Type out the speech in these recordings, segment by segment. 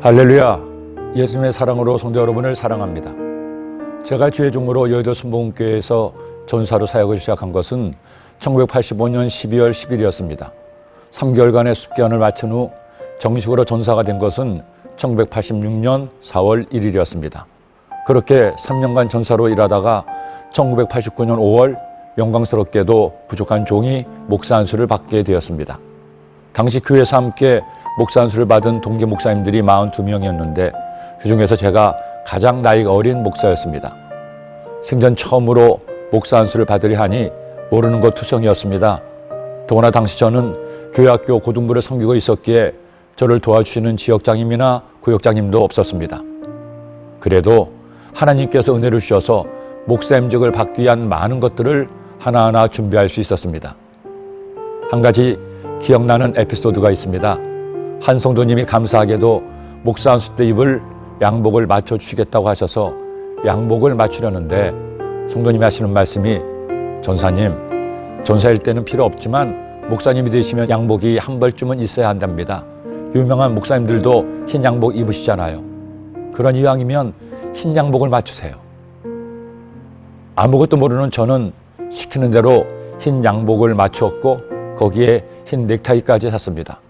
할렐루야. 예수님의 사랑으로 성도 여러분을 사랑합니다. 제가 주의 종으로 여의도 순복음교회에서 전사로 사역을 시작한 것은 1985년 12월 10일이었습니다. 3개월간의 숙기간을 마친 후 정식으로 전사가 된 것은 1986년 4월 1일이었습니다. 그렇게 3년간 전사로 일하다가 1989년 5월 영광스럽게도 부족한 종이 목사 안수를 받게 되었습니다. 당시 교회에서 함께 목사 안수를 받은 동기 목사님들이 42명이었는데 그중에서 제가 가장 나이가 어린 목사였습니다. 생전 처음으로 목사 안수를 받으려 하니 모르는 것 투성이었습니다. 더구나 당시 저는 교회학교 고등부를 섬기고 있었기에 저를 도와주시는 지역장님이나 구역장님도 없었습니다. 그래도 하나님께서 은혜를 주셔서 목사임직을 받기 위한 많은 것들을 하나하나 준비할 수 있었습니다. 한 가지 기억나는 에피소드가 있습니다. 한 성도님이 감사하게도 목사 안수 때 입을 양복을 맞춰주시겠다고 하셔서 양복을 맞추려는데 성도님이 하시는 말씀이 전사님, 전사일 때는 필요 없지만 목사님이 되시면 양복이 한 벌쯤은 있어야 한답니다. 유명한 목사님들도 흰 양복 입으시잖아요. 그런 이왕이면 흰 양복을 맞추세요. 아무것도 모르는 저는 시키는 대로 흰 양복을 맞추었고 거기에 흰 넥타이까지 샀습니다.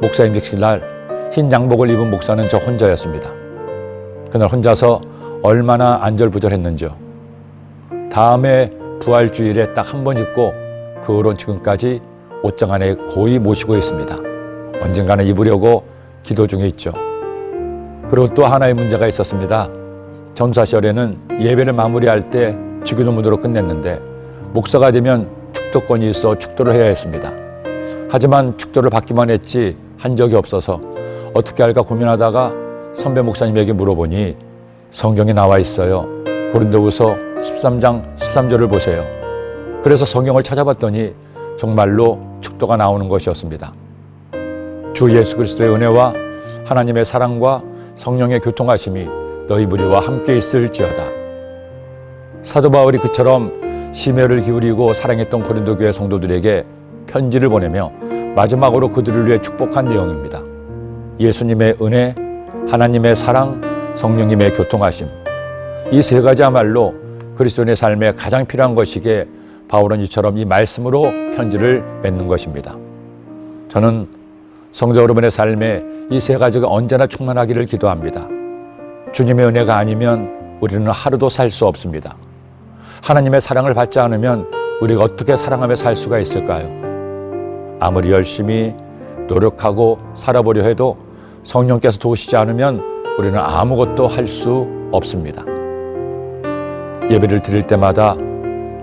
목사임직식 날 흰 양복을 입은 목사는 저 혼자였습니다. 그날 혼자서 얼마나 안절부절했는지요. 다음에 부활주일에 딱 한 번 입고 그 후로는 지금까지 옷장 안에 고이 모시고 있습니다. 언젠가는 입으려고 기도 중에 있죠. 그리고 또 하나의 문제가 있었습니다. 전사 시절에는 예배를 마무리할 때 주기도문으로 끝냈는데 목사가 되면 축도권이 있어 축도를 해야 했습니다. 하지만 축도를 받기만 했지 한 적이 없어서 어떻게 할까 고민하다가 선배 목사님에게 물어보니 성경에 나와 있어요. 고린도후서 13장 13절을 보세요. 그래서 성경을 찾아봤더니 정말로 축도가 나오는 것이었습니다. 주 예수 그리스도의 은혜와 하나님의 사랑과 성령의 교통하심이 너희 무리와 함께 있을지어다. 사도 바울이 그처럼 심혈을 기울이고 사랑했던 고린도 교회 성도들에게 편지를 보내며 마지막으로 그들을 위해 축복한 내용입니다. 예수님의 은혜, 하나님의 사랑, 성령님의 교통하심. 이 세 가지야말로 그리스도인의 삶에 가장 필요한 것이기에 바울은 이처럼 이 말씀으로 편지를 맺는 것입니다. 저는 성도 여러분의 삶에 이 세 가지가 언제나 충만하기를 기도합니다. 주님의 은혜가 아니면 우리는 하루도 살 수 없습니다. 하나님의 사랑을 받지 않으면 우리가 어떻게 사랑하며 살 수가 있을까요? 아무리 열심히 노력하고 살아보려 해도 성령께서 도우시지 않으면 우리는 아무것도 할 수 없습니다. 예배를 드릴 때마다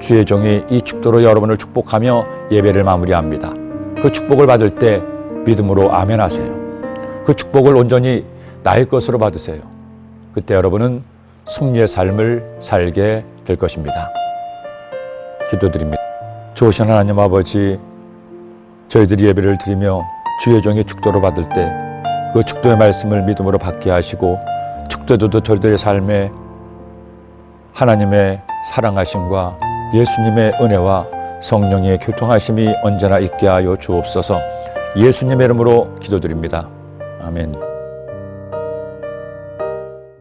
주의 종이 이 축도로 여러분을 축복하며 예배를 마무리합니다. 그 축복을 받을 때 믿음으로 아멘 하세요. 그 축복을 온전히 나의 것으로 받으세요. 그때 여러분은 승리의 삶을 살게 될 것입니다. 기도드립니다. 좋으신 하나님 아버지, 저희들이 예배를 드리며 주의 종의 축도로 받을 때 그 축도의 말씀을 믿음으로 받게 하시고 축도도 저희들의 삶에 하나님의 사랑하심과 예수님의 은혜와 성령의 교통하심이 언제나 있게 하여 주옵소서. 예수님의 이름으로 기도드립니다. 아멘.